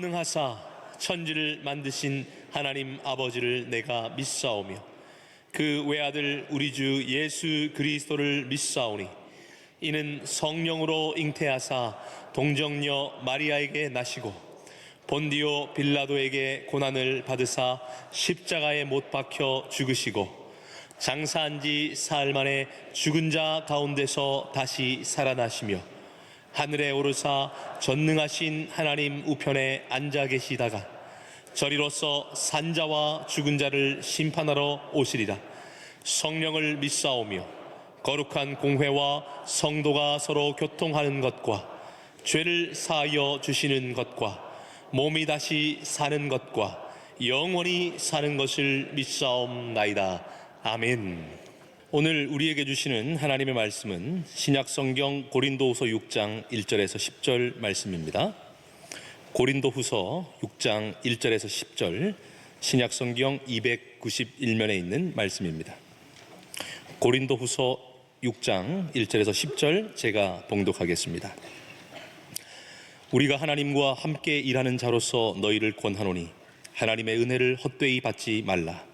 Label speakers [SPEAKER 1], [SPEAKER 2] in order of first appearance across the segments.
[SPEAKER 1] 전능하사 천지를 만드신 하나님 아버지를 내가 믿사오며 그 외아들 우리 주 예수 그리스도를 믿사오니 이는 성령으로 잉태하사 동정녀 마리아에게 나시고 본디오 빌라도에게 고난을 받으사 십자가에 못 박혀 죽으시고 장사한 지 사흘 만에 죽은 자 가운데서 다시 살아나시며 하늘에 오르사 전능하신 하나님 우편에 앉아 계시다가 저리로서 산자와 죽은 자를 심판하러 오시리라. 성령을 믿사오며 거룩한 공회와 성도가 서로 교통하는 것과 죄를 사하여 주시는 것과 몸이 다시 사는 것과 영원히 사는 것을 믿사옵나이다. 아멘. 오늘 우리에게 주시는 하나님의 말씀은 신약성경 고린도후서 6장 1절에서 10절 말씀입니다. 고린도후서 6장 1절에서 10절, 신약성경 291면에 있는 말씀입니다. 고린도후서 6장 1절에서 10절 제가 봉독하겠습니다. 우리가 하나님과 함께 일하는 자로서 너희를 권하노니 하나님의 은혜를 헛되이 받지 말라.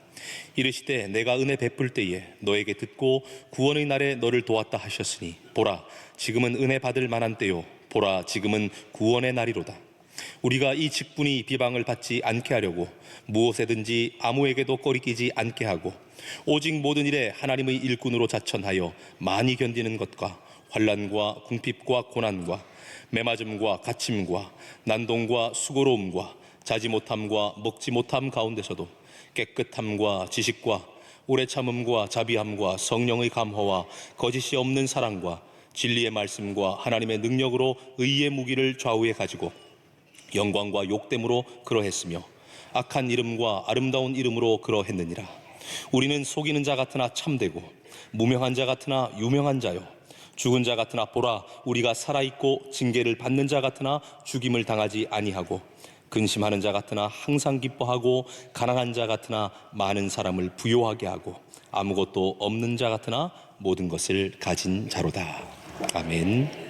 [SPEAKER 1] 이르시되 내가 은혜 베풀 때에 너에게 듣고 구원의 날에 너를 도왔다 하셨으니 보라 지금은 은혜 받을 만한 때요 보라 지금은 구원의 날이로다. 우리가 이 직분이 비방을 받지 않게 하려고 무엇에든지 아무에게도 꺼리끼지 않게 하고 오직 모든 일에 하나님의 일꾼으로 자천하여 많이 견디는 것과 환난과 궁핍과 고난과 매맞음과 갇힘과 난동과 수고로움과 자지 못함과 먹지 못함 가운데서도 깨끗함과 지식과 오래 참음과 자비함과 성령의 감화와 거짓이 없는 사랑과 진리의 말씀과 하나님의 능력으로 의의 무기를 좌우에 가지고 영광과 욕됨으로 그러했으며 악한 이름과 아름다운 이름으로 그러했느니라. 우리는 속이는 자 같으나 참되고 무명한 자 같으나 유명한 자요 죽은 자 같으나 보라 우리가 살아있고 징계를 받는 자 같으나 죽임을 당하지 아니하고 근심하는 자 같으나 항상 기뻐하고 가난한 자 같으나 많은 사람을 부요하게 하고 아무것도 없는 자 같으나 모든 것을 가진 자로다. 아멘.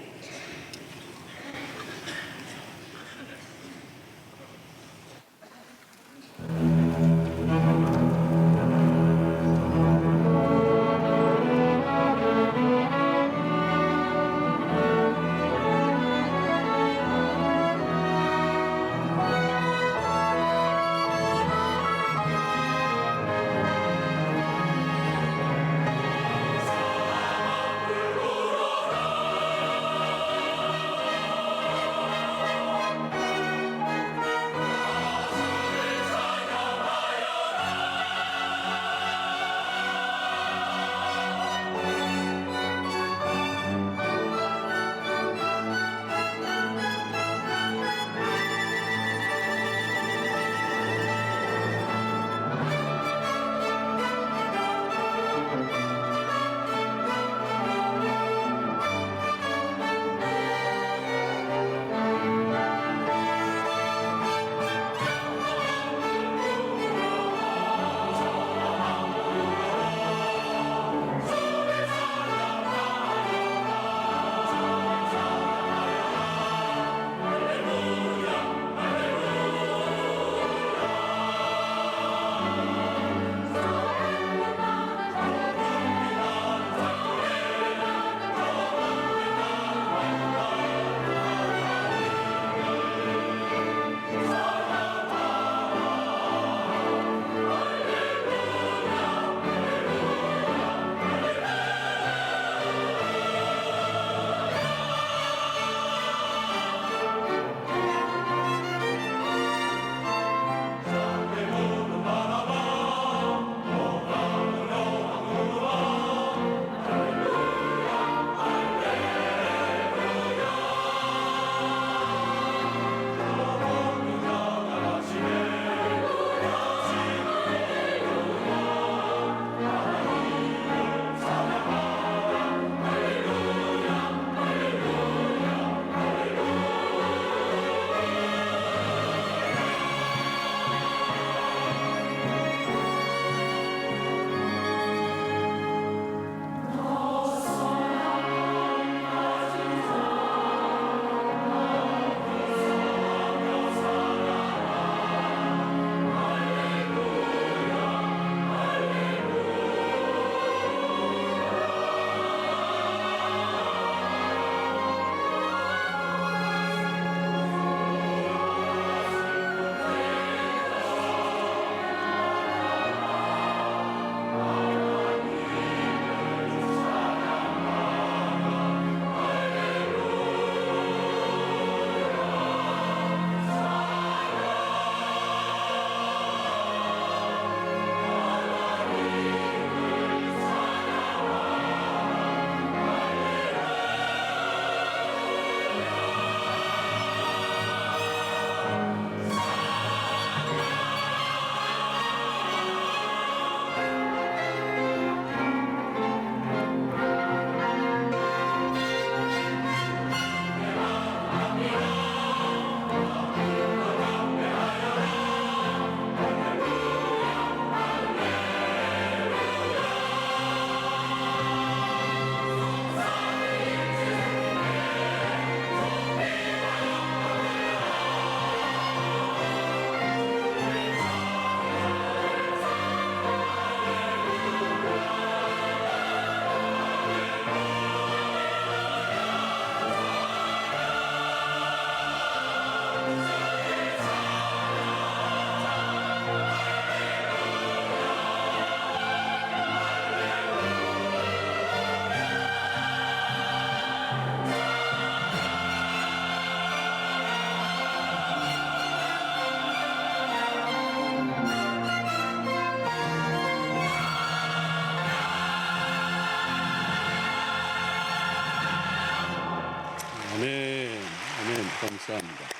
[SPEAKER 2] 감사합니다.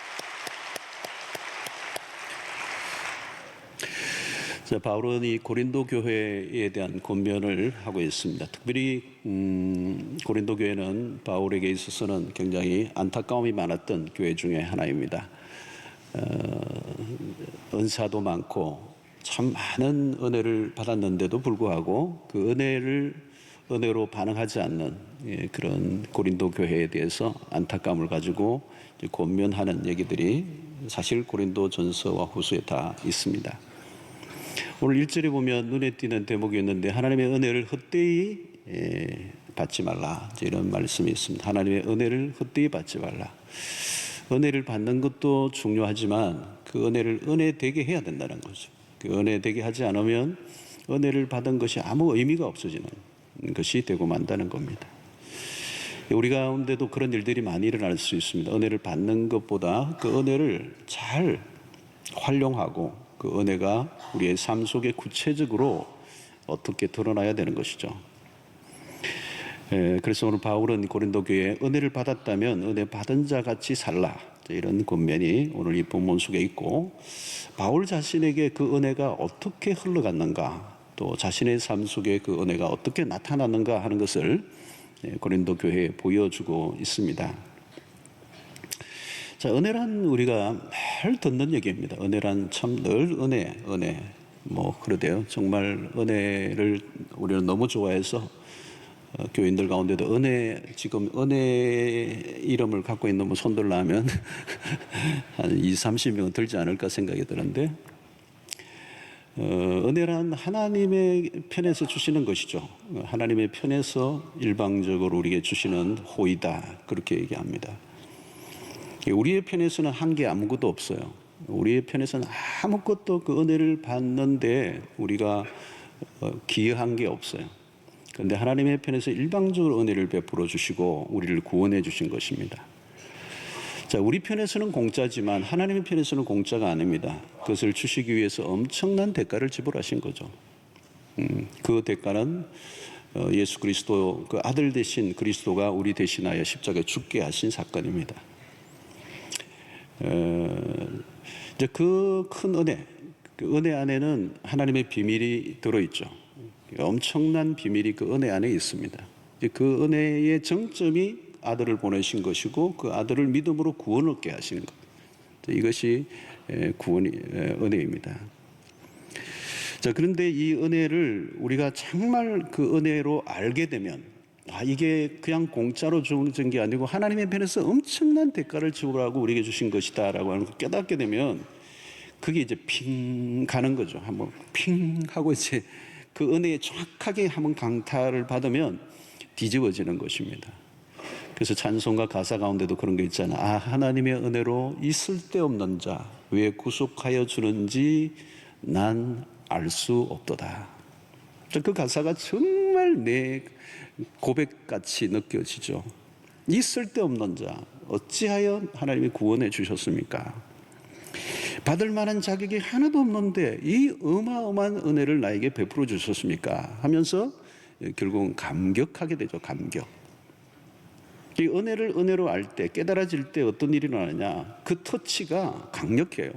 [SPEAKER 2] 자, 바울은 이 고린도 교회에 대한 권면을 하고 있습니다. 특별히 고린도 교회는 바울에게 있어서는 굉장히 안타까움이 많았던 교회 중에 하나입니다. 은사도 많고 참 많은 은혜를 받았는데도 불구하고 그 은혜로 반응하지 않는 그런 고린도 교회에 대해서 안타까움을 가지고 권면하는 얘기들이 사실 고린도 전서와 후서에 다 있습니다. 오늘 1절에 보면 눈에 띄는 대목이 있는데 하나님의 은혜를 헛되이 받지 말라, 이런 말씀이 있습니다. 하나님의 은혜를 헛되이 받지 말라. 은혜를 받는 것도 중요하지만 그 은혜를 은혜되게 해야 된다는 거죠. 그 은혜되게 하지 않으면 은혜를 받은 것이 아무 의미가 없어지는 것이 되고 만다는 겁니다. 우리 가운데도 그런 일들이 많이 일어날 수 있습니다. 은혜를 받는 것보다 그 은혜를 잘 활용하고 그 은혜가 우리의 삶 속에 구체적으로 어떻게 드러나야 되는 것이죠. 그래서 오늘 바울은 고린도 교회에 은혜를 받았다면 은혜 받은 자 같이 살라, 이런 권면이 오늘 이 본문 속에 있고, 바울 자신에게 그 은혜가 어떻게 흘러갔는가, 또 자신의 삶 속에 그 은혜가 어떻게 나타났는가 하는 것을 고린도 교회에 보여주고 있습니다. 자, 은혜란 우리가 늘 듣는 얘기입니다. 은혜란 참 늘 은혜 그러대요. 정말 은혜를 우리는 너무 좋아해서 교인들 가운데도 지금 은혜 이름을 갖고 있는 손들라 하면 한 20-30명은 들지 않을까 생각이 드는데, 은혜란 하나님의 편에서 주시는 것이죠. 하나님의 편에서 일방적으로 우리에게 주시는 호의다, 그렇게 얘기합니다. 우리의 편에서는 한 게 아무것도 없어요. 우리의 편에서는 아무것도 그 은혜를 받는데 우리가 기여한 게 없어요. 그런데 하나님의 편에서 일방적으로 은혜를 베풀어 주시고 우리를 구원해 주신 것입니다. 자, 우리 편에서는 공짜지만 하나님의 편에서는 공짜가 아닙니다. 그것을 주시기 위해서 엄청난 대가를 지불하신 거죠. 그 대가는 예수 그리스도, 그 아들 되신 그리스도가 우리 대신하여 십자가에 죽게 하신 사건입니다. 이제 그 큰 은혜, 그 은혜 안에는 하나님의 비밀이 들어있죠. 엄청난 비밀이 그 은혜 안에 있습니다. 그 은혜의 정점이 아들을 보내신 것이고 그 아들을 믿음으로 구원을 얻게 하신 것, 이것이 은혜입니다. 자, 그런데 이 은혜를 우리가 정말 그 은혜로 알게 되면, 이게 그냥 공짜로 주어진 게 아니고 하나님의 편에서 엄청난 대가를 지불하고 우리에게 주신 것이다라고 하는 걸 깨닫게 되면 그게 이제 핑 가는 거죠. 한번 핑 하고 이제 그 은혜에 정확하게 한번 강타를 받으면 뒤집어지는 것입니다. 그래서 찬송가 가사 가운데도 그런 게 있잖아요. 하나님의 은혜로 이 쓸데없는 자 왜 구속하여 주는지 난 알 수 없도다. 그 가사가 정말 내 고백같이 느껴지죠. 이 쓸데없는 자 어찌하여 하나님이 구원해 주셨습니까? 받을 만한 자격이 하나도 없는데 이 어마어마한 은혜를 나에게 베풀어 주셨습니까? 하면서 결국은 감격하게 되죠. 감격. 이 은혜를 은혜로 알 때, 깨달아질 때 어떤 일이 일어나느냐, 그 터치가 강력해요.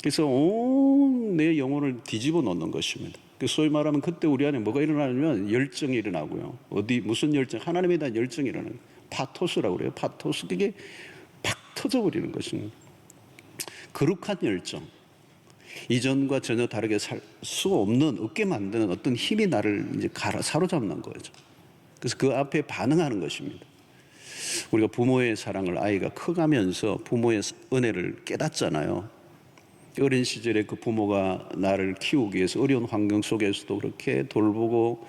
[SPEAKER 2] 그래서 온 내 영혼을 뒤집어 놓는 것입니다. 소위 말하면 그때 우리 안에 뭐가 일어나냐면 열정이 일어나고요. 무슨 열정? 하나님에 대한 열정이 일어나는 거예요. 파토스라고 그래요. 파토스. 그게 팍 터져버리는 것입니다. 거룩한 열정. 이전과 전혀 다르게 살 수 없게 만드는 어떤 힘이 나를 이제 사로잡는 거죠. 그래서 그 앞에 반응하는 것입니다. 우리가 부모의 사랑을 아이가 커가면서 부모의 은혜를 깨닫잖아요. 어린 시절에 그 부모가 나를 키우기 위해서 어려운 환경 속에서도 그렇게 돌보고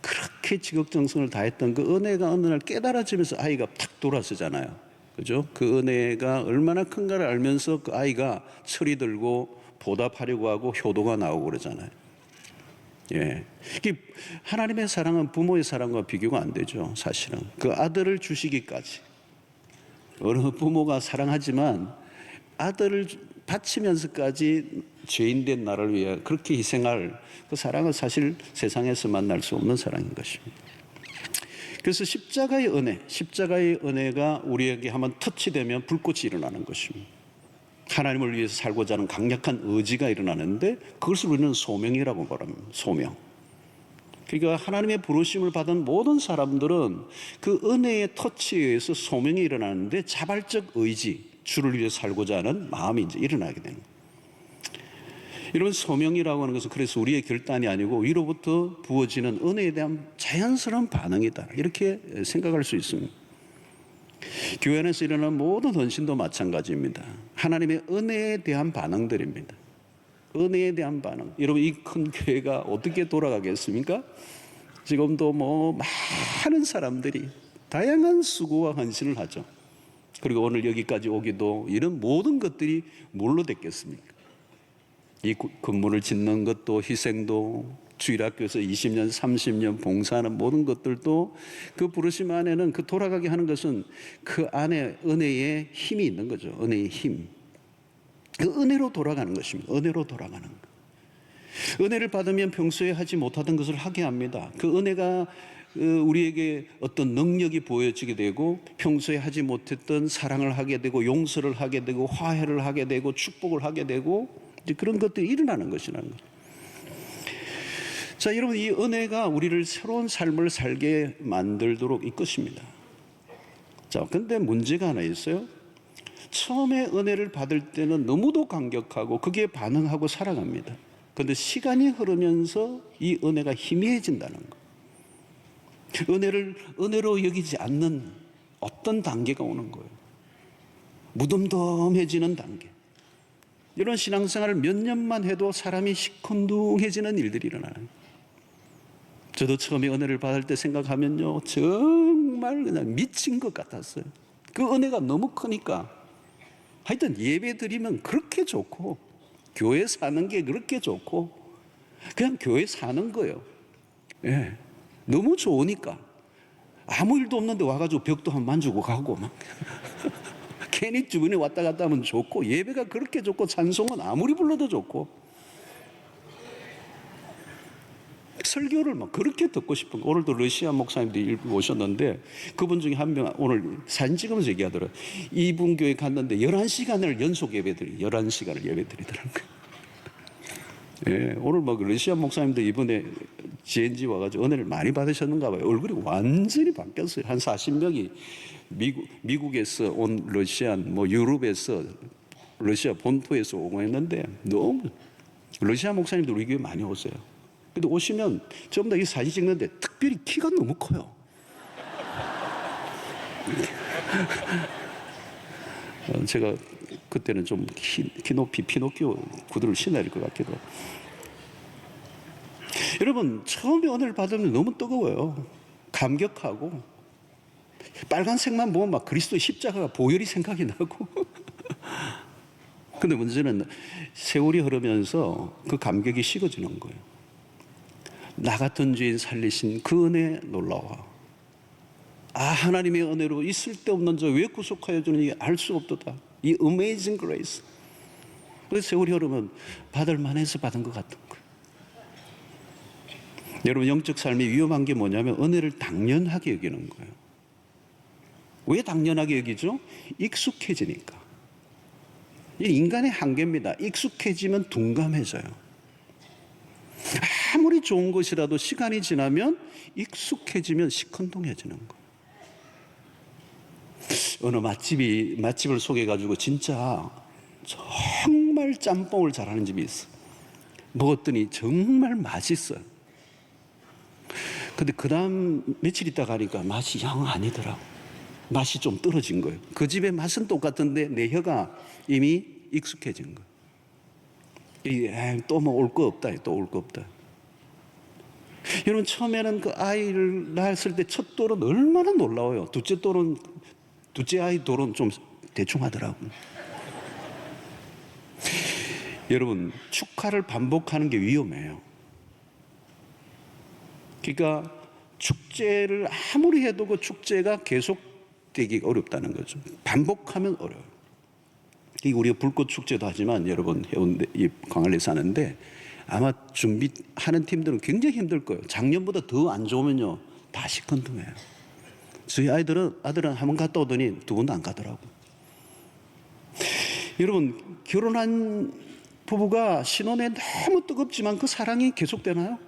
[SPEAKER 2] 그렇게 지극정성을 다했던 그 은혜가 어느 날 깨달아지면서 아이가 탁 돌아서잖아요. 그죠? 그 은혜가 얼마나 큰가를 알면서 그 아이가 철이 들고 보답하려고 하고 효도가 나오고 그러잖아요. 예. 하나님의 사랑은 부모의 사랑과 비교가 안 되죠, 사실은. 그 아들을 주시기까지. 어느 부모가 사랑하지만 아들을 바치면서까지 죄인된 나를 위해 그렇게 희생할 그 사랑은 사실 세상에서 만날 수 없는 사랑인 것입니다. 그래서 십자가의 은혜가 우리에게 한번 터치되면 불꽃이 일어나는 것입니다. 하나님을 위해서 살고자 하는 강력한 의지가 일어나는데 그것을 우리는 소명이라고 말합니다. 소명. 그러니까 하나님의 부르심을 받은 모든 사람들은 그 은혜의 터치에 의해서 소명이 일어나는데 자발적 의지, 주를 위해 살고자 하는 마음이 이제 일어나게 되는 거예요. 이런 소명이라고 하는 것은 그래서 우리의 결단이 아니고 위로부터 부어지는 은혜에 대한 자연스러운 반응이다, 이렇게 생각할 수 있습니다. 교회 안에서 일어나는 모든 헌신도 마찬가지입니다. 하나님의 은혜에 대한 반응들입니다. 은혜에 대한 반응. 여러분, 이 큰 교회가 어떻게 돌아가겠습니까? 지금도 많은 사람들이 다양한 수고와 헌신을 하죠. 그리고 오늘 여기까지 오기도 이런 모든 것들이 뭘로 됐겠습니까? 이 건물을 짓는 것도, 희생도, 주일학교에서 20년, 30년 봉사하는 모든 것들도 그 부르심 안에는, 그 돌아가게 하는 것은 그 안에 은혜의 힘이 있는 거죠. 은혜의 힘. 그 은혜로 돌아가는 것입니다. 은혜로 돌아가는 것. 은혜를 받으면 평소에 하지 못하던 것을 하게 합니다. 그 은혜가 우리에게 어떤 능력이 보여지게 되고 평소에 하지 못했던 사랑을 하게 되고 용서를 하게 되고 화해를 하게 되고 축복을 하게 되고 이제 그런 것들이 일어나는 것이라는 거죠. 자, 여러분, 이 은혜가 우리를 새로운 삶을 살게 만들도록 이끄십니다. 자, 근데 문제가 하나 있어요. 처음에 은혜를 받을 때는 너무도 감격하고 거기에 반응하고 살아갑니다. 그런데 시간이 흐르면서 이 은혜가 희미해진다는 거. 은혜를 은혜로 여기지 않는 어떤 단계가 오는 거예요. 무덤덤해지는 단계. 이런 신앙생활을 몇 년만 해도 사람이 시큰둥해지는 일들이 일어나요. 저도 처음에 은혜를 받을 때 생각하면요, 정말 그냥 미친 것 같았어요. 그 은혜가 너무 크니까. 하여튼 예배 드리면 그렇게 좋고, 교회 사는 게 그렇게 좋고, 그냥 교회 사는 거예요. 예. 너무 좋으니까. 아무 일도 없는데 와가지고 벽도 한 만지고 가고 막. 괜히 주변에 왔다 갔다 하면 좋고, 예배가 그렇게 좋고, 찬송은 아무리 불러도 좋고, 설교를 막 그렇게 듣고 싶은 거. 오늘도 러시아 목사님들이 일부 오셨는데 그분 중에 한 명 오늘 사진 찍으면서 얘기하더라고요. 이분 교회 갔는데 11시간을 연속 예배드리, 11시간을 예배드리더라고요. 예, 오늘 막 러시아 목사님들 이번에 GNG 와가지고 은혜를 많이 받으셨는가 봐요. 얼굴이 완전히 바뀌었어요. 한 40명이 미국에서 온 러시안, 유럽에서 러시아 본토에서 오고 했는데 너무 러시아 목사님들 우리 교회 많이 오세요. 근데 오시면 전부 다 이 사진 찍는데 특별히 키가 너무 커요. 제가 그때는 좀 키 높이 피노키오 구두를 신어야 될 것 같기도 하고. 여러분, 처음에 은혜를 받으면 너무 뜨거워요. 감격하고 빨간색만 보면 막 그리스도의 십자가가 보혈이 생각이 나고. 근데 문제는 세월이 흐르면서 그 감격이 식어지는 거예요. 나 같은 죄인 살리신 그 은혜 놀라워. 아, 하나님의 은혜로 이 쓸데없는 저 왜 구속하여 주느니 알 수 없도다. 이 amazing grace. 그래서 세월이 흐르면 받을 만해서 받은 것 같은 거예요. 여러분, 영적 삶이 위험한 게 뭐냐면 은혜를 당연하게 여기는 거예요. 왜 당연하게 여기죠? 익숙해지니까. 이 인간의 한계입니다. 익숙해지면 둔감해져요. 아무리 좋은 것이라도 시간이 지나면 익숙해지면 시큰둥해지는 거예요. 어느 맛집을 소개해가지고 진짜 정말 짬뽕을 잘하는 집이 있어. 먹었더니 정말 맛있어요. 근데 그 다음 며칠 있다 가니까 맛이 영 아니더라고. 맛이 좀 떨어진 거예요. 그 집의 맛은 똑같은데 내 혀가 이미 익숙해진 거예요. 또 뭐 올 거 없다, 또 올 거 없다. 여러분, 처음에는 그 아이를 낳았을 때 첫 돌은 얼마나 놀라워요. 둘째 아이 돌은 좀 대충 하더라고요. 여러분, 축하를 반복하는 게 위험해요. 그러니까 축제를 아무리 해도 그 축제가 계속되기가 어렵다는 거죠. 반복하면 어려워요. 우리가 불꽃 축제도 하지만 여러분, 해운대 이 광안리에 사는데 아마 준비하는 팀들은 굉장히 힘들 거예요. 작년보다 더 안 좋으면요 다 시큰둥해요. 저희 아들은 한 번 갔다 오더니 두 번도 안 가더라고. 여러분, 결혼한 부부가 신혼에 너무 뜨겁지만 그 사랑이 계속되나요?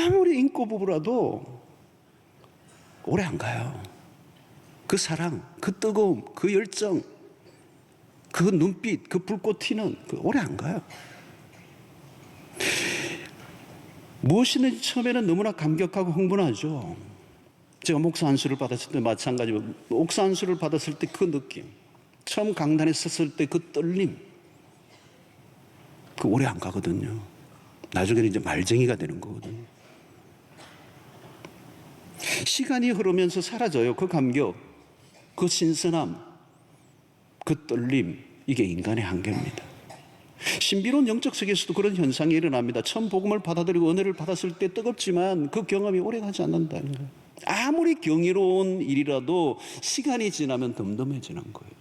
[SPEAKER 2] 아무리 인고 부부라도 오래 안 가요. 그 사랑, 그 뜨거움, 그 열정, 그 눈빛, 그 불꽃 튀는 오래 안 가요. 무엇이든지 처음에는 너무나 감격하고 흥분하죠. 제가 목사 안수를 받았을 때 마찬가지로 목사 안수를 받았을 때 그 느낌, 처음 강단에 섰을 때 그 떨림, 그 오래 안 가거든요. 나중에는 이제 말쟁이가 되는 거거든요. 시간이 흐르면서 사라져요. 그 감격, 그 신선함, 그 떨림, 이게 인간의 한계입니다. 신비로운 영적 세계에서도 그런 현상이 일어납니다. 처음 복음을 받아들이고 은혜를 받았을 때 뜨겁지만 그 경험이 오래가지 않는다는 거예요. 아무리 경이로운 일이라도 시간이 지나면 덤덤해지는 거예요.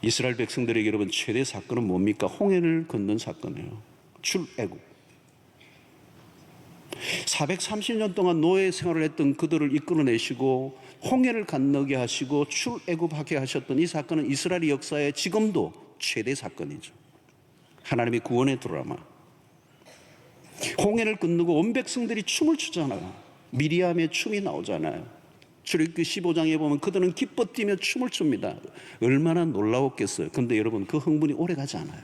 [SPEAKER 2] 이스라엘 백성들에게 여러분 최대 사건은 뭡니까? 홍해를 건넌 사건이에요. 출애굽. 430년 동안 노예 생활을 했던 그들을 이끌어내시고 홍해를 건너게 하시고 출애굽하게 하셨던 이 사건은 이스라엘 역사의 지금도 최대 사건이죠. 하나님의 구원의 드라마. 홍해를 건너고 온 백성들이 춤을 추잖아요. 미리암의 춤이 나오잖아요. 출애굽기 15장에 보면 그들은 기뻐 뛰며 춤을 춥니다. 얼마나 놀라웠겠어요. 그런데 여러분 그 흥분이 오래가지 않아요.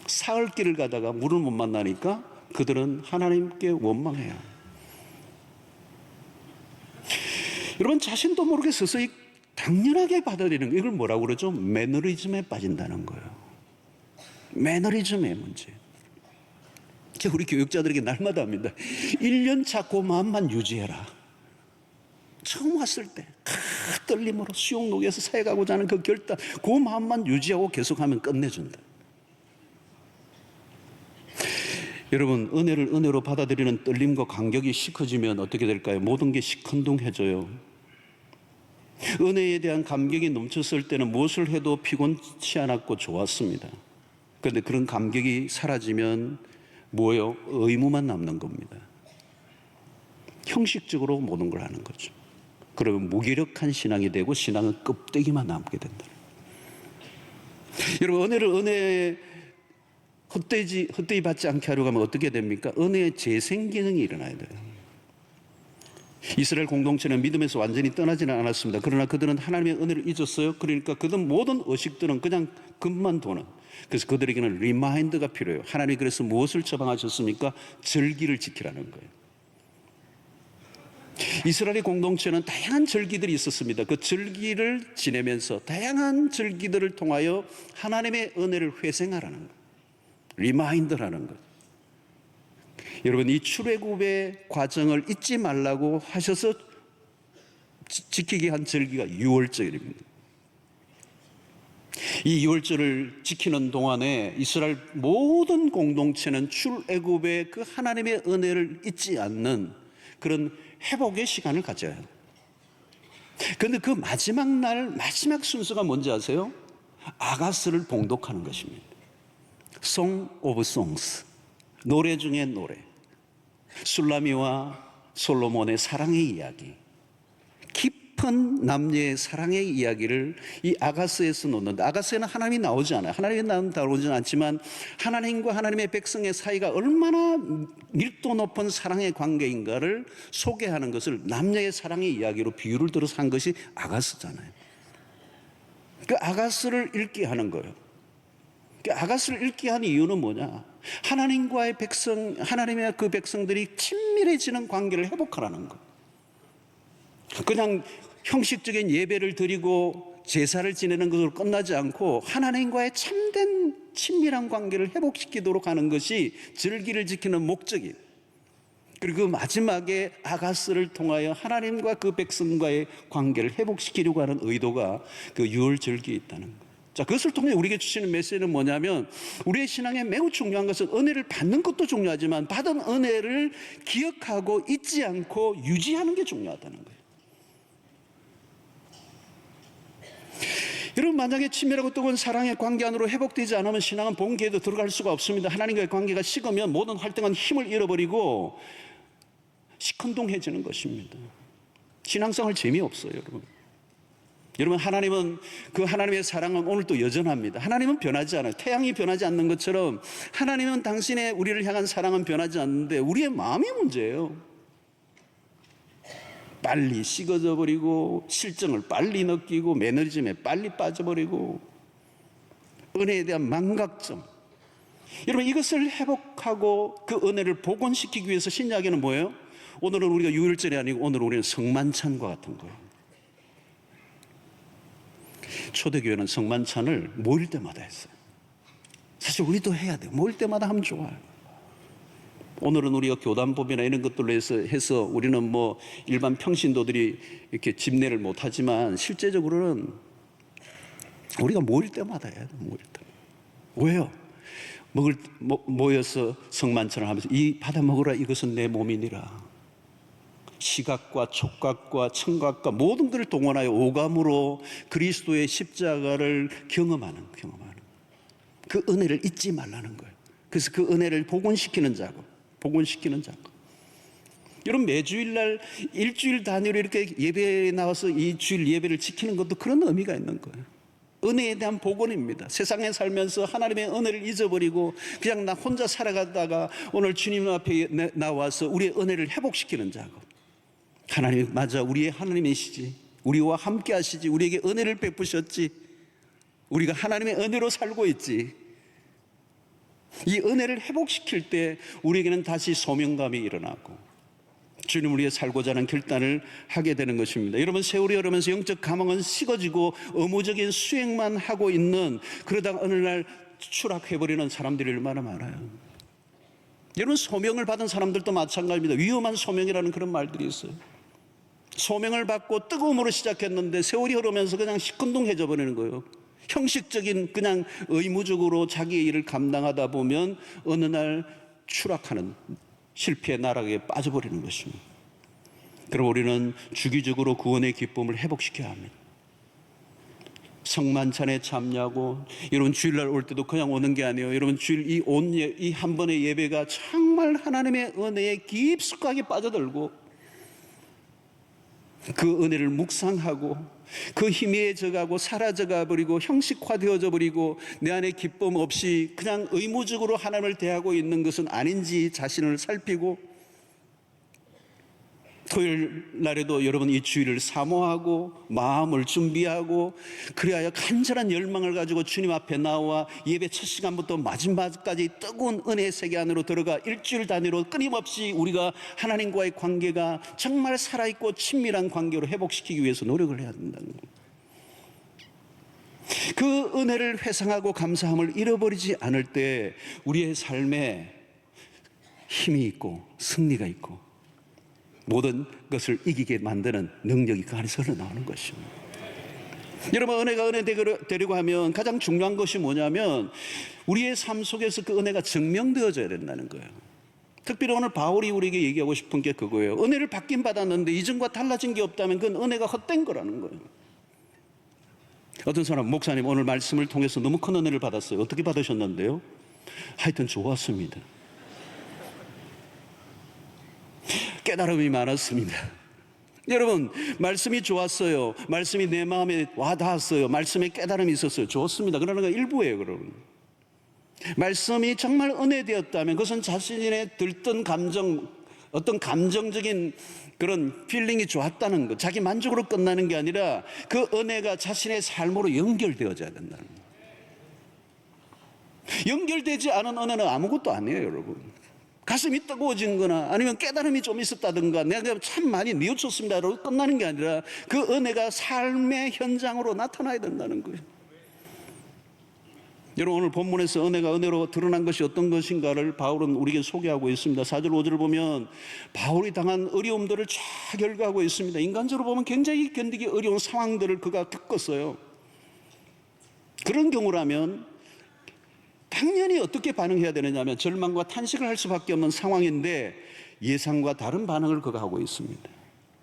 [SPEAKER 2] 사흘길을 가다가 물을 못 만나니까 그들은 하나님께 원망해요. 여러분 자신도 모르게 서서히 당연하게 받아들이는 이걸 뭐라고 그러죠? 매너리즘에 빠진다는 거예요. 매너리즘의 문제. 제가 우리 교육자들에게 날마다 합니다. 1년차 그 마음만 유지해라. 처음 왔을 때 떨림으로 수용록에서 사역하고자 하는 그 결단, 그 마음만 유지하고 계속하면 끝내준다. 여러분 은혜를 은혜로 받아들이는 떨림과 감격이 식어지면 어떻게 될까요? 모든 게 시큰둥해져요. 은혜에 대한 감격이 넘쳤을 때는 무엇을 해도 피곤치 않았고 좋았습니다. 그런데 그런 감격이 사라지면 뭐예요? 의무만 남는 겁니다. 형식적으로 모든 걸 하는 거죠. 그러면 무기력한 신앙이 되고 신앙은 껍데기만 남게 된다. 여러분 은혜를 은혜 헛되이 받지 않게 하려고 하면 어떻게 됩니까? 은혜의 재생 기능이 일어나야 돼요. 이스라엘 공동체는 믿음에서 완전히 떠나지는 않았습니다. 그러나 그들은 하나님의 은혜를 잊었어요. 그러니까 그들 모든 의식들은 그냥 금만 도는. 그래서 그들에게는 리마인드가 필요해요. 하나님이 그래서 무엇을 처방하셨습니까? 절기를 지키라는 거예요. 이스라엘의 공동체는 다양한 절기들이 있었습니다. 그 절기를 지내면서 다양한 절기들을 통하여 하나님의 은혜를 회생하라는 거예요. 리마인드라는 것. 여러분 이 출애굽의 과정을 잊지 말라고 하셔서 지키게 한 절기가 유월절입니다. 이 유월절을 지키는 동안에 이스라엘 모든 공동체는 출애굽의 그 하나님의 은혜를 잊지 않는 그런 회복의 시간을 가져야 해요. 그런데 그 마지막 날 마지막 순서가 뭔지 아세요? 아가스를 봉독하는 것입니다. Song of Songs, 노래 중에 노래. 술라미와 솔로몬의 사랑의 이야기, 깊은 남녀의 사랑의 이야기를 이 아가스에서 놓는다. 아가스에는 하나님이 나오지 않아요. 하나님이 나오지는 않지만 하나님과 하나님의 백성의 사이가 얼마나 밀도 높은 사랑의 관계인가를 소개하는 것을 남녀의 사랑의 이야기로 비유를 들어서 한 것이 아가스잖아요. 그 아가스를 읽게 하는 거예요. 아가스를 읽게 한 이유는 뭐냐? 하나님과의 백성, 하나님의 그 백성들이 친밀해지는 관계를 회복하라는 거. 그냥 형식적인 예배를 드리고 제사를 지내는 것으로 끝나지 않고 하나님과의 참된 친밀한 관계를 회복시키도록 하는 것이 절기를 지키는 목적이에요. 그리고 그 마지막에 아가스를 통하여 하나님과 그 백성과의 관계를 회복시키려고 하는 의도가 그 유월절기에 있다는 거예요. 자, 그것을 통해 우리에게 주시는 메시지는 뭐냐면 우리의 신앙에 매우 중요한 것은 은혜를 받는 것도 중요하지만 받은 은혜를 기억하고 잊지 않고 유지하는 게 중요하다는 거예요. 여러분 만약에 친밀하고 뜨거운 사랑의 관계 안으로 회복되지 않으면 신앙은 본계에도 들어갈 수가 없습니다. 하나님과의 관계가 식으면 모든 활동은 힘을 잃어버리고 시큰둥해지는 것입니다. 신앙생활 재미없어요, 여러분. 여러분, 하나님은, 그 하나님의 사랑은 오늘도 여전합니다. 하나님은 변하지 않아요. 태양이 변하지 않는 것처럼 하나님은 당신의 우리를 향한 사랑은 변하지 않는데 우리의 마음이 문제예요. 빨리 식어져 버리고, 실정을 빨리 느끼고, 매너리즘에 빨리 빠져버리고, 은혜에 대한 망각점. 여러분, 이것을 회복하고 그 은혜를 복원시키기 위해서 신약에는 뭐예요? 오늘은 우리가 유월절이 아니고 오늘 우리는 성만찬과 같은 거예요. 초대교회는 성만찬을 모일 때마다 했어요. 사실 우리도 해야 돼요. 모일 때마다 하면 좋아요. 오늘은 우리가 교단법이나 이런 것들로 해서 우리는 뭐 일반 평신도들이 이렇게 집례를 못하지만 실제적으로는 우리가 모일 때마다 해야 돼요. 모일 때. 왜요? 모여서 성만찬을 하면서 이 받아 먹으라, 이것은 내 몸이니라. 시각과 촉각과 청각과 모든 것을 동원하여 오감으로 그리스도의 십자가를 경험하는 그 은혜를 잊지 말라는 거예요. 그래서 그 은혜를 복원시키는 작업. 여러분, 매주일날 일주일 단위로 이렇게 예배에 나와서 이 주일 예배를 지키는 것도 그런 의미가 있는 거예요. 은혜에 대한 복원입니다. 세상에 살면서 하나님의 은혜를 잊어버리고 그냥 나 혼자 살아가다가 오늘 주님 앞에 나와서 우리의 은혜를 회복시키는 작업. 하나님, 맞아, 우리의 하나님이시지, 우리와 함께 하시지, 우리에게 은혜를 베푸셨지, 우리가 하나님의 은혜로 살고 있지. 이 은혜를 회복시킬 때 우리에게는 다시 소명감이 일어나고 주님 우리의 살고자 하는 결단을 하게 되는 것입니다. 여러분, 세월이 흐르면서 영적 감흥은 식어지고 의무적인 수행만 하고 있는, 그러다가 어느 날 추락해버리는 사람들이 얼마나 많아요. 여러분, 소명을 받은 사람들도 마찬가지입니다. 위험한 소명이라는 그런 말들이 있어요. 소명을 받고 뜨거움으로 시작했는데 세월이 흐르면서 그냥 시큰둥해져 버리는 거예요. 형식적인 그냥 의무적으로 자기의 일을 감당하다 보면 어느 날 추락하는 실패의 나락에 빠져버리는 것입니다. 그럼 우리는 주기적으로 구원의 기쁨을 회복시켜야 합니다. 성만찬에 참여하고, 여러분 주일날 올 때도 그냥 오는 게 아니에요. 여러분 주일 이 한 번의 예배가 정말 하나님의 은혜에 깊숙하게 빠져들고 그 은혜를 묵상하고 그 희미해져가고 사라져가 버리고 형식화되어져 버리고 내 안에 기쁨 없이 그냥 의무적으로 하나님을 대하고 있는 것은 아닌지 자신을 살피고, 토요일 날에도 여러분 이 주일을 사모하고 마음을 준비하고 그래야 간절한 열망을 가지고 주님 앞에 나와 예배 첫 시간부터 마지막까지 뜨거운 은혜의 세계 안으로 들어가 일주일 단위로 끊임없이 우리가 하나님과의 관계가 정말 살아있고 친밀한 관계로 회복시키기 위해서 노력을 해야 된다는 거예요. 그 은혜를 회상하고 감사함을 잃어버리지 않을 때 우리의 삶에 힘이 있고 승리가 있고 모든 것을 이기게 만드는 능력이 그 안에서 흘러나오는 것입니다. 여러분, 은혜가 은혜 되려고 하면 가장 중요한 것이 뭐냐면 우리의 삶 속에서 그 은혜가 증명되어져야 된다는 거예요. 특별히 오늘 바울이 우리에게 얘기하고 싶은 게 그거예요. 은혜를 받긴 받았는데 이전과 달라진 게 없다면 그건 은혜가 헛된 거라는 거예요. 어떤 사람, 목사님 오늘 말씀을 통해서 너무 큰 은혜를 받았어요. 어떻게 받으셨는데요? 하여튼 좋았습니다. 깨달음이 많았습니다. 여러분, 말씀이 좋았어요. 말씀이 내 마음에 와닿았어요. 말씀에 깨달음이 있었어요. 좋습니다. 그러나 그 일부예요, 여러분. 말씀이 정말 은혜되었다면 그것은 자신의 들뜬 감정, 어떤 감정적인 그런 필링이 좋았다는 것, 자기 만족으로 끝나는 게 아니라 그 은혜가 자신의 삶으로 연결되어져야 된다는 거예요. 연결되지 않은 은혜는 아무것도 아니에요, 여러분. 가슴이 뜨거워진 거나 아니면 깨달음이 좀 있었다든가 내가 참 많이 뉘우쳤습니다 라고 끝나는 게 아니라 그 은혜가 삶의 현장으로 나타나야 된다는 거예요. 여러분, 오늘 본문에서 은혜가 은혜로 드러난 것이 어떤 것인가를 바울은 우리에게 소개하고 있습니다. 4절 5절을 보면 바울이 당한 어려움들을 쫙 열거하고 있습니다. 인간적으로 보면 굉장히 견디기 어려운 상황들을 그가 겪었어요. 그런 경우라면 당연히 어떻게 반응해야 되느냐면 절망과 탄식을 할 수밖에 없는 상황인데 예상과 다른 반응을 그가 하고 있습니다.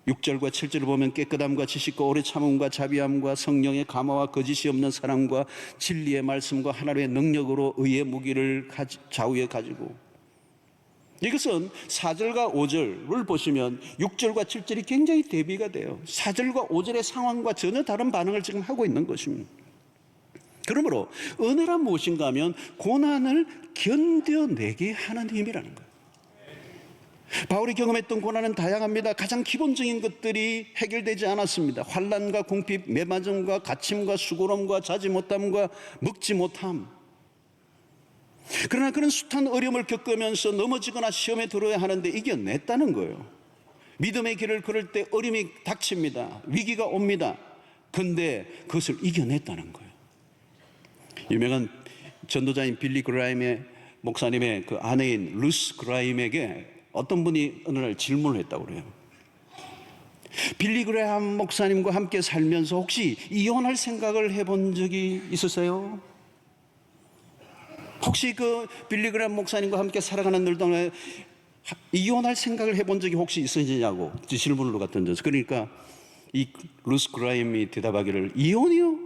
[SPEAKER 2] 6절과 7절을 보면 깨끗함과 지식과 오래 참음과 자비함과 성령의 감화와 거짓이 없는 사랑과 진리의 말씀과 하나님의 능력으로 의의 무기를 좌우에 가지고 이것은 4절과 5절을 보시면 6절과 7절이 굉장히 대비가 돼요. 4절과 5절의 상황과 전혀 다른 반응을 지금 하고 있는 것입니다. 그러므로 은혜란 무엇인가 하면 고난을 견뎌내게 하는 힘이라는 거예요. 바울이 경험했던 고난은 다양합니다. 가장 기본적인 것들이 해결되지 않았습니다. 환난과 궁핍, 매맞음과 갇힘과 수고로움과 자지 못함과 먹지 못함. 그러나 그런 숱한 어려움을 겪으면서 넘어지거나 시험에 들어야 하는데 이겨냈다는 거예요. 믿음의 길을 걸을 때 어려움이 닥칩니다. 위기가 옵니다. 그런데 그것을 이겨냈다는 거예요. 유명한 전도자인 빌리 그라임의 목사님의 그 아내인 루스 그라임에게 어떤 분이 어느 날 질문을 했다고 그래요. 빌리 그레함 목사님과 함께 살면서 혹시 이혼할 생각을 해본 적이 있으세요? 혹시 그 빌리 그레함 목사님과 함께 살아가는 늘 동안 이혼할 생각을 해본 적이 혹시 있으시냐고 질문을 누가 던졌어요. 그러니까 이 루스 그라임이 대답하기를 이혼이요?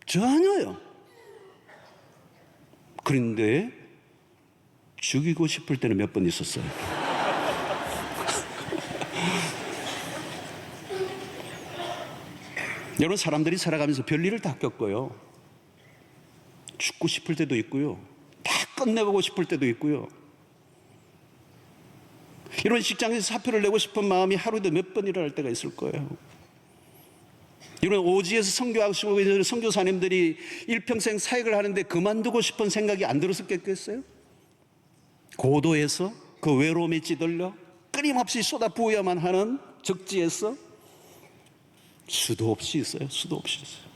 [SPEAKER 2] 전혀요. 그런데 죽이고 싶을 때는 몇 번 있었어요. 여러분, 사람들이 살아가면서 별일을 다 겪어요. 죽고 싶을 때도 있고요. 다 끝내보고 싶을 때도 있고요. 이런 직장에서 사표를 내고 싶은 마음이 하루에도 몇 번 일어날 때가 있을 거예요. 이런 오지에서 선교하시고 있는 선교사님들이 일평생 사역을 하는데 그만두고 싶은 생각이 안 들었었겠어요? 고도에서 그 외로움에 찌들려 끊임없이 쏟아부어야만 하는 적지에서 수도 없이 있어요. 수도 없이 있어요.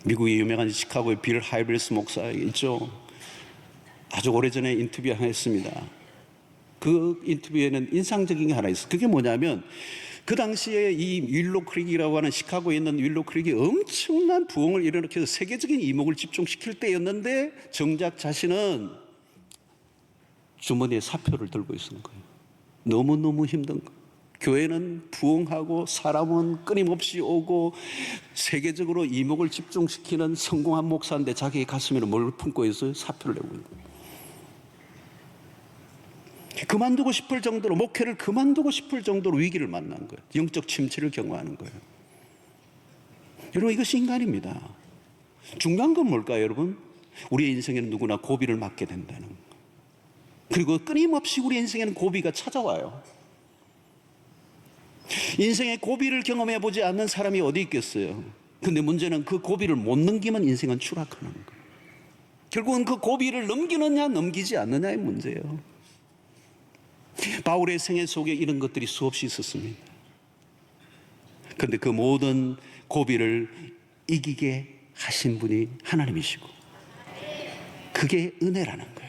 [SPEAKER 2] 미국의 유명한 시카고의 빌 하이브리스 목사 있죠. 아주 오래전에 인터뷰했습니다. 그 인터뷰에는 인상적인 게 하나 있어요. 그게 뭐냐면 그 당시에 이 윌로 크릭이라고 하는 시카고에 있는 윌로 크릭이 엄청난 부흥을 일으켜서 세계적인 이목을 집중시킬 때였는데 정작 자신은 주머니에 사표를 들고 있는 거예요. 너무너무 힘든 거예요. 교회는 부흥하고 사람은 끊임없이 오고 세계적으로 이목을 집중시키는 성공한 목사인데 자기의 가슴에는 뭘 품고 있어요? 사표를 내고 있는 거예요. 그만두고 싶을 정도로, 목회를 그만두고 싶을 정도로 위기를 만난 거예요. 영적 침체를 경험하는 거예요. 여러분, 이것이 인간입니다. 중요한 건 뭘까요, 여러분? 우리의 인생에는 누구나 고비를 맞게 된다는 거. 그리고 끊임없이 우리 인생에는 고비가 찾아와요. 인생의 고비를 경험해 보지 않는 사람이 어디 있겠어요? 근데 문제는 그 고비를 못 넘기면 인생은 추락하는 거예요. 결국은 그 고비를 넘기느냐 넘기지 않느냐의 문제예요. 바울의 생애 속에 이런 것들이 수없이 있었습니다. 그런데 그 모든 고비를 이기게 하신 분이 하나님이시고 그게 은혜라는 거예요.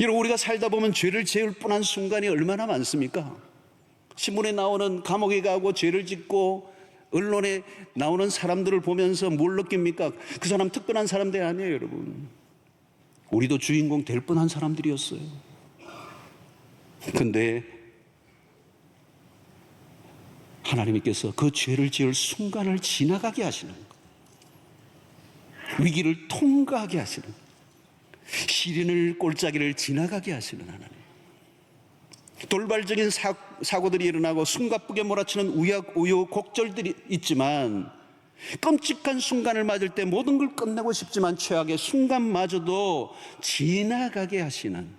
[SPEAKER 2] 여러분, 우리가 살다 보면 죄를 지을 뻔한 순간이 얼마나 많습니까? 신문에 나오는 감옥에 가고 죄를 짓고 언론에 나오는 사람들을 보면서 뭘 느낍니까? 그 사람 특별한 사람들이 아니에요, 여러분. 우리도 주인공 될 뻔한 사람들이었어요. 그런데 하나님께서 그 죄를 지을 순간을 지나가게 하시는 거예요. 위기를 통과하게 하시는 거예요. 시련을 골짜기를 지나가게 하시는 하나님. 돌발적인 사고들이 일어나고 숨가쁘게 몰아치는 우여곡절들이 있지만 끔찍한 순간을 맞을 때 모든 걸 끝내고 싶지만 최악의 순간마저도 지나가게 하시는,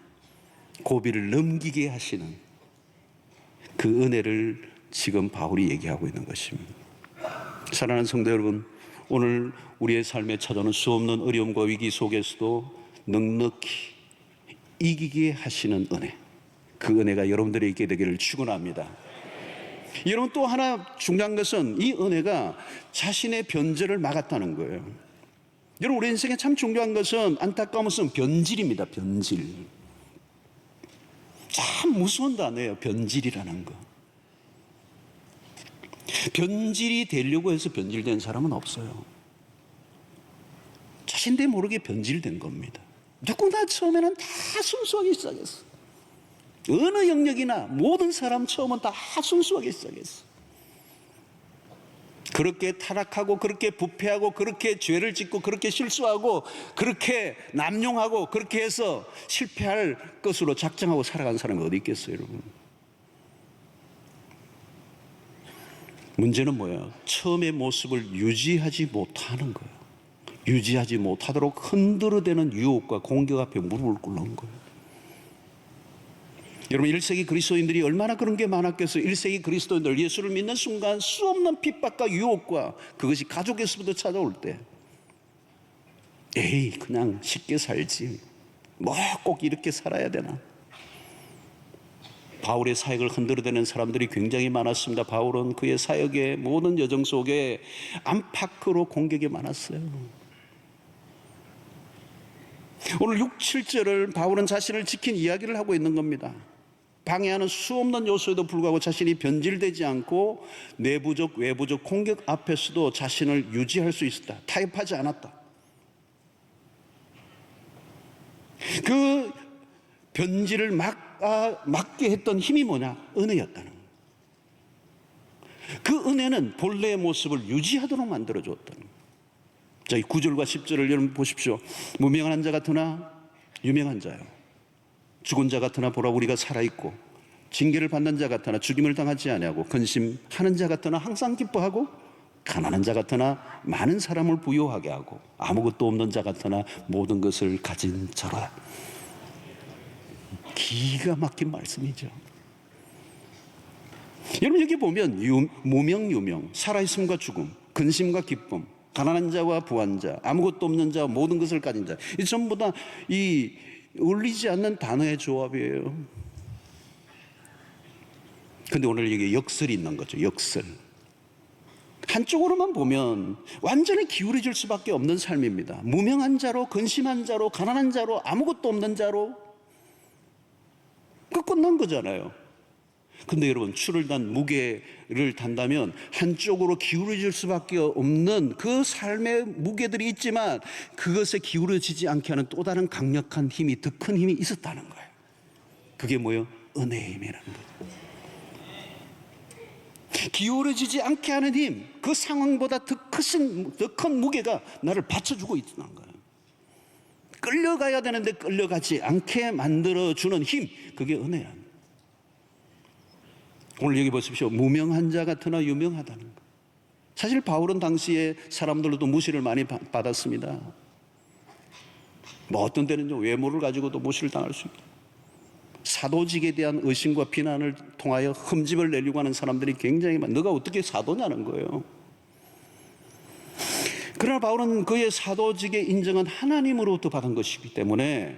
[SPEAKER 2] 고비를 넘기게 하시는 그 은혜를 지금 바울이 얘기하고 있는 것입니다. 사랑하는 성도 여러분, 오늘 우리의 삶에 찾아오는 수없는 어려움과 위기 속에서도 넉넉히 이기게 하시는 은혜, 그 은혜가 여러분들에게 있게 되기를 축원합니다. 여러분, 또 하나 중요한 것은 이 은혜가 자신의 변절을 막았다는 거예요. 여러분, 우리 인생에 참 중요한 것은, 안타까운 것은 변질입니다. 변질. 참 무서운 단어예요, 변질이라는 거. 변질이 되려고 해서 변질된 사람은 없어요. 자신도 모르게 변질된 겁니다. 누구나 처음에는 다 순수하게 시작했어. 어느 영역이나 모든 사람 처음은 다 순수하게 시작했어. 그렇게 타락하고 그렇게 부패하고 그렇게 죄를 짓고 그렇게 실수하고 그렇게 남용하고 그렇게 해서 실패할 것으로 작정하고 살아간 사람이 어디 있겠어요, 여러분? 문제는 뭐예요? 처음의 모습을 유지하지 못하는 거예요. 유지하지 못하도록 흔들어대는 유혹과 공격 앞에 무릎을 꿇는 거예요. 여러분, 1세기 그리스도인들이 얼마나 그런 게 많았겠어요. 1세기 그리스도인들 예수를 믿는 순간 수없는 핍박과 유혹과 그것이 가족에서부터 찾아올 때 에이 그냥 쉽게 살지 뭐 꼭 이렇게 살아야 되나. 바울의 사역을 흔들어대는 사람들이 굉장히 많았습니다. 바울은 그의 사역의 모든 여정 속에 안팎으로 공격이 많았어요. 오늘 6, 7절을 바울은 자신을 지킨 이야기를 하고 있는 겁니다. 방해하는 수없는 요소에도 불구하고 자신이 변질되지 않고 내부적 외부적 공격 앞에서도 자신을 유지할 수 있었다. 타협하지 않았다. 그 변질을 막게 했던 힘이 뭐냐? 은혜였다는 거예요. 그 은혜는 본래의 모습을 유지하도록 만들어줬다는 거예요. 자, 이 9절과 10절을 여러분 보십시오. 무명한 자 같으나 유명한 자요, 죽은 자 같으나 보라 우리가 살아있고, 징계를 받는 자 같으나 죽임을 당하지 아니하고, 근심하는 자 같으나 항상 기뻐하고, 가난한 자 같으나 많은 사람을 부유하게 하고, 아무것도 없는 자 같으나 모든 것을 가진 자라. 기가 막힌 말씀이죠. 여러분, 여기 보면 무명 유명, 살아있음과 죽음, 근심과 기쁨, 가난한 자와 부한 자, 아무것도 없는 자와 모든 것을 가진 자, 이 전부 다 이 어울리지 않는 단어의 조합이에요. 근데 오늘 여기 역설이 있는 거죠. 역설. 한쪽으로만 보면 완전히 기울어질 수밖에 없는 삶입니다. 무명한 자로, 근심한 자로, 가난한 자로, 아무것도 없는 자로, 그 끝난 거잖아요. 근데 여러분, 추를 단 무게를 단다면 한쪽으로 기울어질 수밖에 없는 그 삶의 무게들이 있지만 그것에 기울어지지 않게 하는 또 다른 강력한 힘이, 더 큰 힘이 있었다는 거예요. 그게 뭐예요? 은혜의 힘이라는 거예요. 기울어지지 않게 하는 힘, 그 상황보다 더 큰 무게가 나를 받쳐주고 있다는 거예요. 끌려가야 되는데 끌려가지 않게 만들어주는 힘, 그게 은혜야. 오늘 여기 보십시오. 무명한 자 같으나 유명하다는 거. 사실 바울은 당시에 사람들로도 무시를 많이 받았습니다. 뭐 어떤 때는 외모를 가지고도 무시를 당할 수 있고, 사도직에 대한 의심과 비난을 통하여 흠집을 내려고 하는 사람들이 굉장히 많아요. 너가 어떻게 사도냐는 거예요. 그러나 바울은 그의 사도직의 인정은 하나님으로부터 받은 것이기 때문에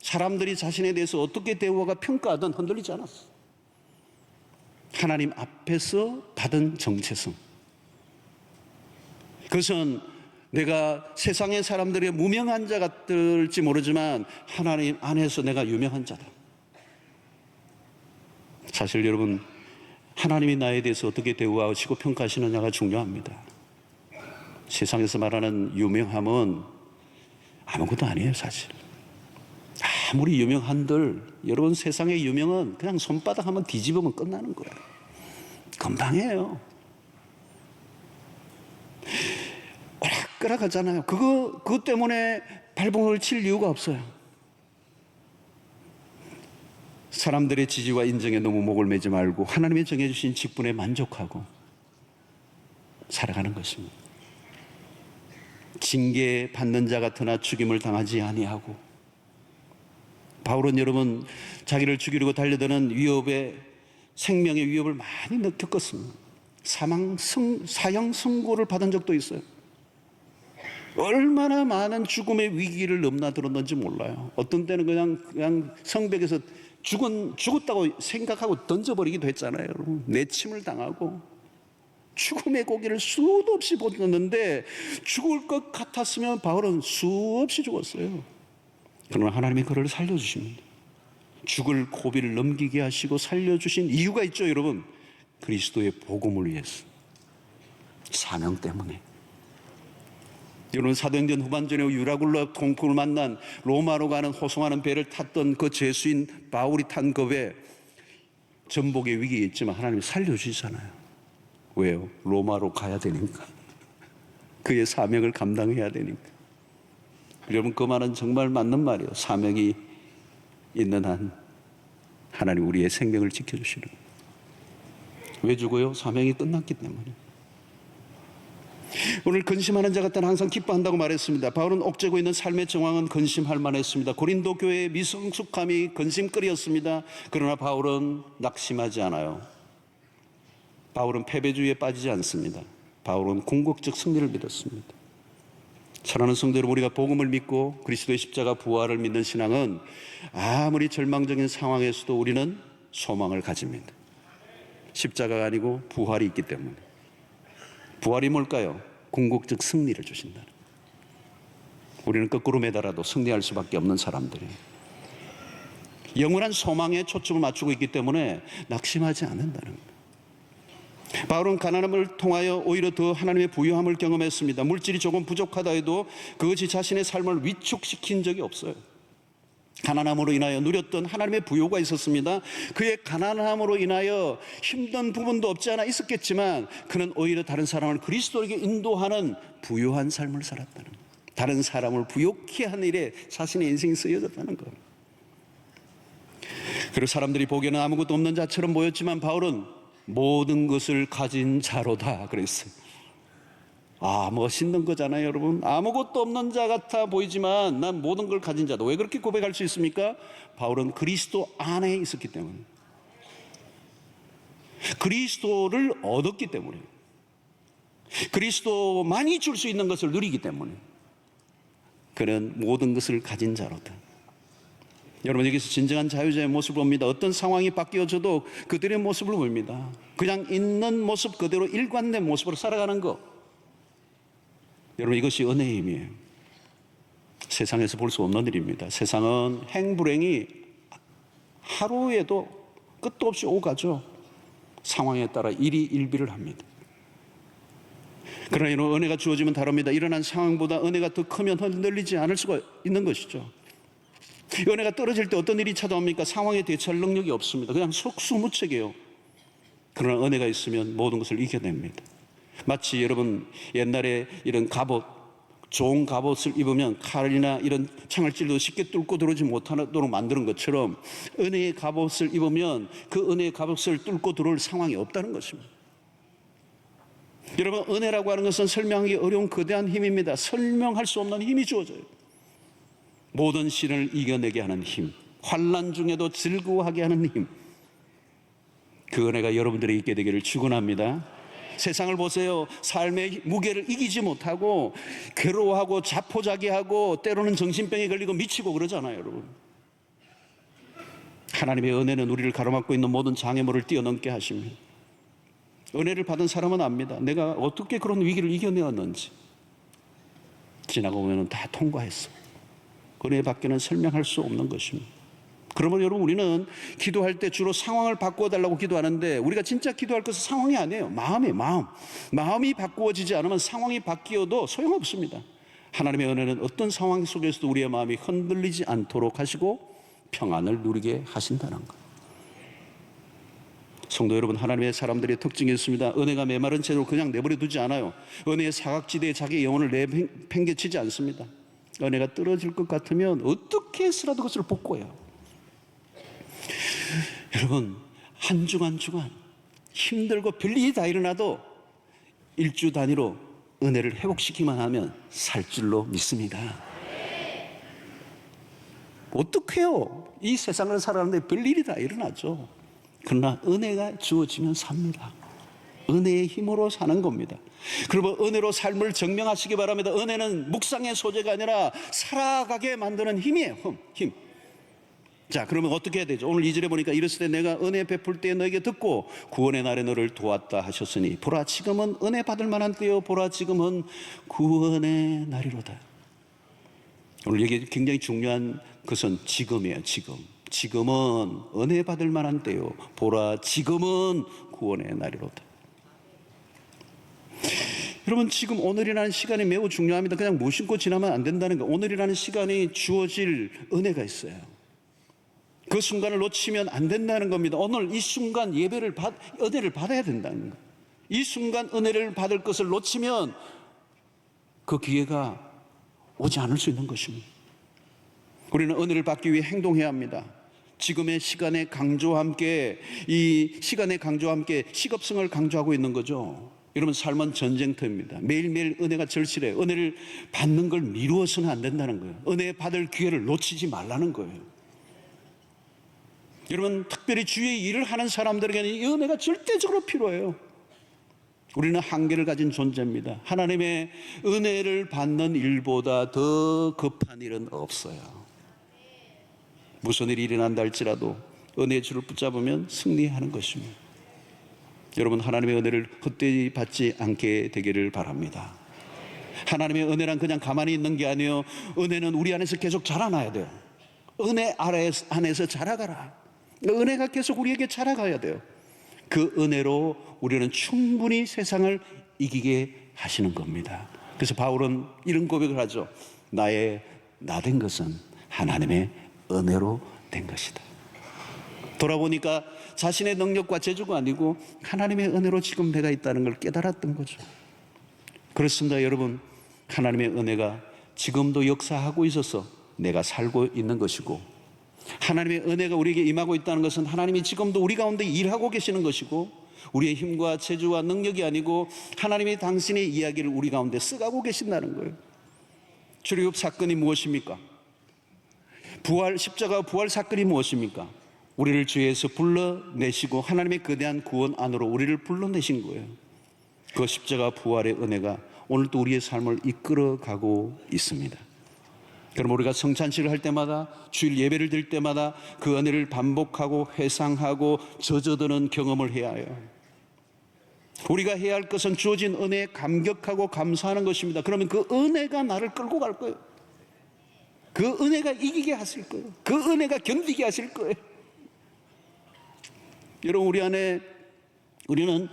[SPEAKER 2] 사람들이 자신에 대해서 어떻게 대우하고 평가하든 흔들리지 않았어. 하나님 앞에서 받은 정체성. 그것은 내가 세상의 사람들의 무명한 자 같을지 모르지만 하나님 안에서 내가 유명한 자다. 사실 여러분, 하나님이 나에 대해서 어떻게 대우하시고 평가하시느냐가 중요합니다. 세상에서 말하는 유명함은 아무것도 아니에요. 사실 아무리 유명한들, 여러분, 세상의 유명은 그냥 손바닥 한번 뒤집으면 끝나는 거예요. 금방이에요. 오락가락 하잖아요. 그것 때문에 발버둥을 칠 이유가 없어요. 사람들의 지지와 인정에 너무 목을 매지 말고 하나님이 정해주신 직분에 만족하고 살아가는 것입니다. 징계 받는 자 같으나 죽임을 당하지 아니하고, 바울은 여러분, 자기를 죽이려고 달려드는 위협에, 생명의 위협을 많이 겪었습니다. 사형 선고를 받은 적도 있어요. 얼마나 많은 죽음의 위기를 넘나들었는지 몰라요. 어떤 때는 그냥 성벽에서 죽었다고 생각하고 던져버리기도 했잖아요. 여러분, 내침을 당하고 죽음의 고기를 수도 없이 보았는데 죽을 것 같았으면 바울은 수없이 죽었어요. 그러나 하나님이 그를 살려주십니다. 죽을 고비를 넘기게 하시고 살려주신 이유가 있죠, 여러분. 그리스도의 복음을 위해서, 사명 때문에. 여러분, 사도행전 후반전에 유라굴라 동풍을 만난 로마로 가는 호송하는 배를 탔던 그 죄수인 바울이 탄 그 배, 전복의 위기에 있지만 하나님이 살려주시잖아요. 왜요? 로마로 가야 되니까. 그의 사명을 감당해야 되니까. 여러분, 그 말은 정말 맞는 말이에요. 사명이 있는 한 하나님 우리의 생명을 지켜주시는 거예요. 왜 죽어요? 사명이 끝났기 때문에. 오늘 근심하는 자 같다는 항상 기뻐한다고 말했습니다. 바울은 옥죄고 있는 삶의 정황은 근심할 만했습니다. 고린도 교회의 미성숙함이 근심거리였습니다. 그러나 바울은 낙심하지 않아요. 바울은 패배주의에 빠지지 않습니다. 바울은 궁극적 승리를 믿었습니다. 사랑하는 성도 여러분, 우리가 복음을 믿고 그리스도의 십자가 부활을 믿는 신앙은 아무리 절망적인 상황에서도 우리는 소망을 가집니다. 십자가가 아니고 부활이 있기 때문에. 부활이 뭘까요? 궁극적 승리를 주신다는. 우리는 거꾸로 매달아도 승리할 수밖에 없는 사람들이에요. 영원한 소망에 초점을 맞추고 있기 때문에 낙심하지 않는다는 거예요. 바울은 가난함을 통하여 오히려 더 하나님의 부유함을 경험했습니다. 물질이 조금 부족하다 해도 그것이 자신의 삶을 위축시킨 적이 없어요. 가난함으로 인하여 누렸던 하나님의 부요가 있었습니다. 그의 가난함으로 인하여 힘든 부분도 없지 않아 있었겠지만 그는 오히려 다른 사람을 그리스도에게 인도하는 부요한 삶을 살았다는 거예요. 다른 사람을 부요케 하는 일에 자신의 인생이 쓰여졌다는 거예요. 그리고 사람들이 보기에는 아무것도 없는 자처럼 보였지만 바울은 모든 것을 가진 자로다 그랬어요. 멋있는 거잖아요, 여러분. 아무것도 없는 자 같아 보이지만 난 모든 걸 가진 자다. 왜 그렇게 고백할 수 있습니까? 바울은 그리스도 안에 있었기 때문에. 그리스도를 얻었기 때문에. 그리스도만이 줄 수 있는 것을 누리기 때문에. 그는 모든 것을 가진 자로다. 여러분, 여기서 진정한 자유자의 모습을 봅니다. 어떤 상황이 바뀌어져도 그들의 모습을 봅니다. 그냥 있는 모습 그대로 일관된 모습으로 살아가는 것. 여러분, 이것이 은혜의 힘이에요. 세상에서 볼 수 없는 일입니다. 세상은 행불행이 하루에도 끝도 없이 오가죠. 상황에 따라 일희일비를 합니다. 그러나 이런 은혜가 주어지면 다릅니다. 일어난 상황보다 은혜가 더 크면 흔들리지 않을 수가 있는 것이죠. 은혜가 떨어질 때 어떤 일이 찾아옵니까? 상황에 대처할 능력이 없습니다. 그냥 속수무책이에요. 그러나 은혜가 있으면 모든 것을 이겨냅니다. 마치 여러분 옛날에 이런 갑옷, 좋은 갑옷을 입으면 칼이나 이런 창을 찔러도 쉽게 뚫고 들어오지 못하도록 만드는 것처럼 은혜의 갑옷을 입으면 그 은혜의 갑옷을 뚫고 들어올 상황이 없다는 것입니다. 여러분, 은혜라고 하는 것은 설명하기 어려운 거대한 힘입니다. 설명할 수 없는 힘이 주어져요. 모든 시련을 이겨내게 하는 힘, 환난 중에도 즐거워하게 하는 힘, 그 은혜가 여러분들에게 있게 되기를 축원합니다. 세상을 보세요. 삶의 무게를 이기지 못하고 괴로워하고 자포자기하고 때로는 정신병에 걸리고 미치고 그러잖아요, 여러분. 하나님의 은혜는 우리를 가로막고 있는 모든 장애물을 뛰어넘게 하십니다. 은혜를 받은 사람은 압니다. 내가 어떻게 그런 위기를 이겨내었는지. 지나고 보면 다 통과했어. 은혜 밖에는 설명할 수 없는 것입니다. 그러면 여러분, 우리는 기도할 때 주로 상황을 바꾸어 달라고 기도하는데 우리가 진짜 기도할 것은 상황이 아니에요. 마음이에요. 마음이 바꾸어지지 않으면 상황이 바뀌어도 소용없습니다. 하나님의 은혜는 어떤 상황 속에서도 우리의 마음이 흔들리지 않도록 하시고 평안을 누리게 하신다는 것. 성도 여러분, 하나님의 사람들의 특징이 있습니다. 은혜가 메마른 채로 그냥 내버려 두지 않아요. 은혜의 사각지대에 자기 영혼을 내팽개치지 않습니다. 은혜가 떨어질 것 같으면 어떻게 해서라도 그것을 복구해요. 여러분, 한 주간 한 주간 힘들고 별일이 다 일어나도 일주 단위로 은혜를 회복시키기만 하면 살 줄로 믿습니다. 어떡해요? 이 세상을 살아가는데 별일이 다 일어나죠. 그러나 은혜가 주어지면 삽니다. 은혜의 힘으로 사는 겁니다. 그리고 은혜로 삶을 증명하시기 바랍니다. 은혜는 묵상의 소재가 아니라 살아가게 만드는 힘이에요. 힘. 자, 그러면 어떻게 해야 되죠? 오늘 2절에 보니까 이르시되 내가 은혜 베풀 때에 너에게 듣고 구원의 날에 너를 도왔다 하셨으니 보라 지금은 은혜 받을 만한 때요 보라 지금은 구원의 날이로다. 오늘 여기 굉장히 중요한 것은 지금이에요. 지금은 은혜 받을 만한 때요 보라 지금은 구원의 날이로다. 여러분, 지금 오늘이라는 시간이 매우 중요합니다. 그냥 무심코 지나면 안 된다는 거. 오늘이라는 시간이 주어질 은혜가 있어요. 그 순간을 놓치면 안 된다는 겁니다. 오늘 이 순간 은혜를 받아야 된다는 거. 이 순간 은혜를 받을 것을 놓치면 그 기회가 오지 않을 수 있는 것입니다. 우리는 은혜를 받기 위해 행동해야 합니다. 지금의 시간의 강조와 함께, 이 시간의 강조와 함께 시급성을 강조하고 있는 거죠. 여러분, 삶은 전쟁터입니다. 매일매일 은혜가 절실해요. 은혜를 받는 걸 미루어서는 안 된다는 거예요. 은혜 받을 기회를 놓치지 말라는 거예요. 여러분, 특별히 주의 일을 하는 사람들에게는 이 은혜가 절대적으로 필요해요. 우리는 한계를 가진 존재입니다. 하나님의 은혜를 받는 일보다 더 급한 일은 없어요. 무슨 일이 일어난다 할지라도 은혜의 줄을 붙잡으면 승리하는 것입니다. 여러분, 하나님의 은혜를 헛되이 받지 않게 되기를 바랍니다. 하나님의 은혜란 그냥 가만히 있는 게 아니에요. 은혜는 우리 안에서 계속 자라나야 돼요. 은혜 안에서 자라가라. 은혜가 계속 우리에게 자라가야 돼요. 그 은혜로 우리는 충분히 세상을 이기게 하시는 겁니다. 그래서 바울은 이런 고백을 하죠. 나의 나 된 것은 하나님의 은혜로 된 것이다. 돌아보니까 자신의 능력과 재주가 아니고 하나님의 은혜로 지금 내가 있다는 걸 깨달았던 거죠. 그렇습니다, 여러분. 하나님의 은혜가 지금도 역사하고 있어서 내가 살고 있는 것이고, 하나님의 은혜가 우리에게 임하고 있다는 것은 하나님이 지금도 우리 가운데 일하고 계시는 것이고, 우리의 힘과 재주와 능력이 아니고 하나님이 당신의 이야기를 우리 가운데 써가고 계신다는 거예요. 출애굽 사건이 무엇입니까? 십자가 부활 사건이 무엇입니까? 우리를 죄에서 불러내시고 하나님의 거대한 구원 안으로 우리를 불러내신 거예요. 그 십자가 부활의 은혜가 오늘도 우리의 삶을 이끌어가고 있습니다. 그럼 우리가 성찬식을 할 때마다, 주일 예배를 드릴 때마다 그 은혜를 반복하고 회상하고 젖어드는 경험을 해야 해요. 우리가 해야 할 것은 주어진 은혜에 감격하고 감사하는 것입니다. 그러면 그 은혜가 나를 끌고 갈 거예요. 그 은혜가 이기게 하실 거예요. 그 은혜가 견디게 하실 거예요. 여러분, 우리는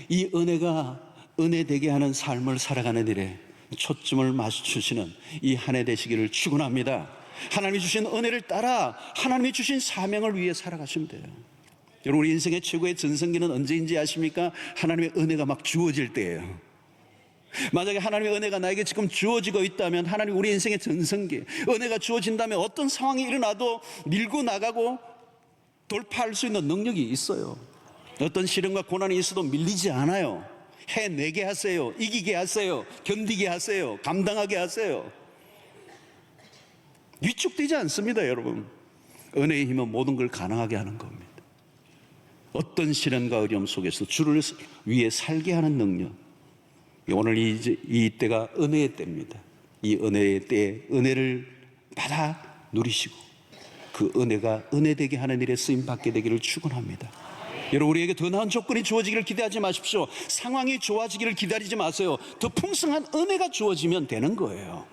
[SPEAKER 2] 이 은혜가 은혜되게 하는 삶을 살아가는 일에 초점을 맞추시는 이 한 해 되시기를 축원합니다. 하나님이 주신 은혜를 따라 하나님이 주신 사명을 위해 살아가시면 돼요. 여러분, 우리 인생의 최고의 전성기는 언제인지 아십니까? 하나님의 은혜가 막 주어질 때예요. 만약에 하나님의 은혜가 나에게 지금 주어지고 있다면 하나님 우리 인생의 전성기, 은혜가 주어진다면 어떤 상황이 일어나도 밀고 나가고 돌파할 수 있는 능력이 있어요. 어떤 시련과 고난이 있어도 밀리지 않아요. 해내게 하세요. 이기게 하세요. 견디게 하세요. 감당하게 하세요. 위축되지 않습니다, 여러분. 은혜의 힘은 모든 걸 가능하게 하는 겁니다. 어떤 시련과 어려움 속에서 주를 위해 살게 하는 능력. 오늘 이 때가 은혜의 때입니다. 이 은혜의 때에 은혜를 받아 누리시고 그 은혜가 은혜되게 하는 일에 쓰임받게 되기를 축원합니다. 여러분, 우리에게 더 나은 조건이 주어지기를 기대하지 마십시오. 상황이 좋아지기를 기다리지 마세요. 더 풍성한 은혜가 주어지면 되는 거예요.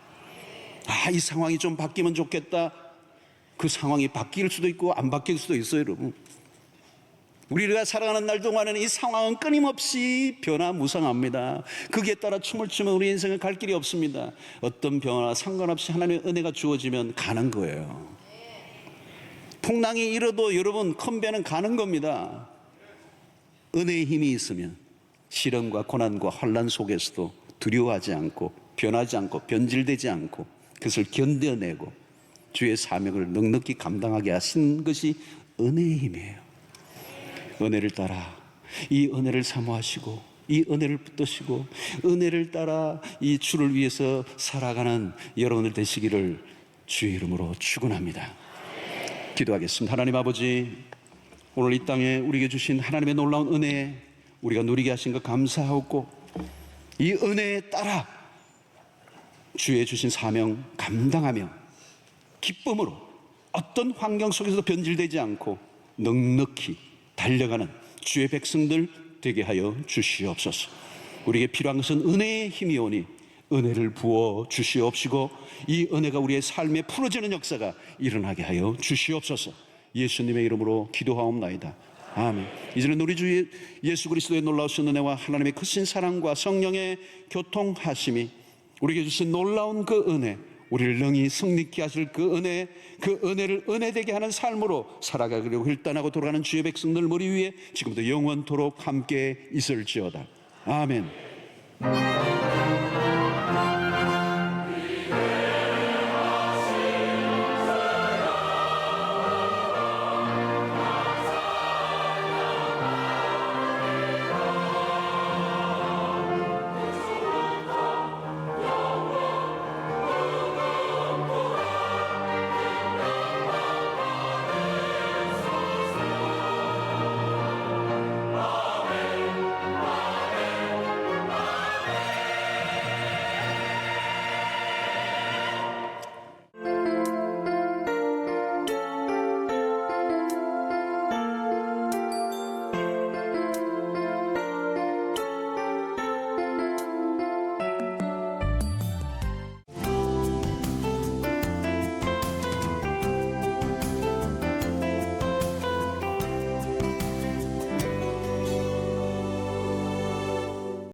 [SPEAKER 2] 이 상황이 좀 바뀌면 좋겠다. 그 상황이 바뀔 수도 있고 안 바뀔 수도 있어요, 여러분. 우리가 살아가는 날 동안에는 이 상황은 끊임없이 변화무쌍합니다. 거기에 따라 춤을 추면 우리 인생은 갈 길이 없습니다. 어떤 변화와 상관없이 하나님의 은혜가 주어지면 가는 거예요. 풍랑이 일어도 여러분, 큰 배는 가는 겁니다. 은혜의 힘이 있으면 시련과 고난과 환난 속에서도 두려워하지 않고 변하지 않고 변질되지 않고 그것을 견뎌내고 주의 사명을 넉넉히 감당하게 하신 것이 은혜의 힘이에요. 은혜를 따라 이 은혜를 사모하시고 이 은혜를 붙드시고 은혜를 따라 이 주를 위해서 살아가는 여러분들 되시기를 주의 이름으로 축원합니다. 기도하겠습니다. 하나님 아버지, 오늘 이 땅에 우리에게 주신 하나님의 놀라운 은혜 우리가 누리게 하신 것 감사하고 이 은혜에 따라 주의 주신 사명 감당하며 기쁨으로 어떤 환경 속에서도 변질되지 않고 넉넉히 달려가는 주의 백성들 되게 하여 주시옵소서. 우리에게 필요한 것은 은혜의 힘이오니 은혜를 부어 주시옵시고 이 은혜가 우리의 삶에 풀어지는 역사가 일어나게 하여 주시옵소서. 예수님의 이름으로 기도하옵나이다. 아멘. 이제는 우리 주 예수 그리스도의 놀라우신 은혜와 하나님의 크신 사랑과 성령의 교통하심이 우리에게 주신 놀라운 그 은혜, 우리를 능히 승리케 하실 그 은혜, 그 은혜를 은혜되게 하는 삶으로 살아가려고 일단하고 돌아가는 주의 백성들 머리 위에 지금부터 영원토록 함께 있을지어다. 아멘.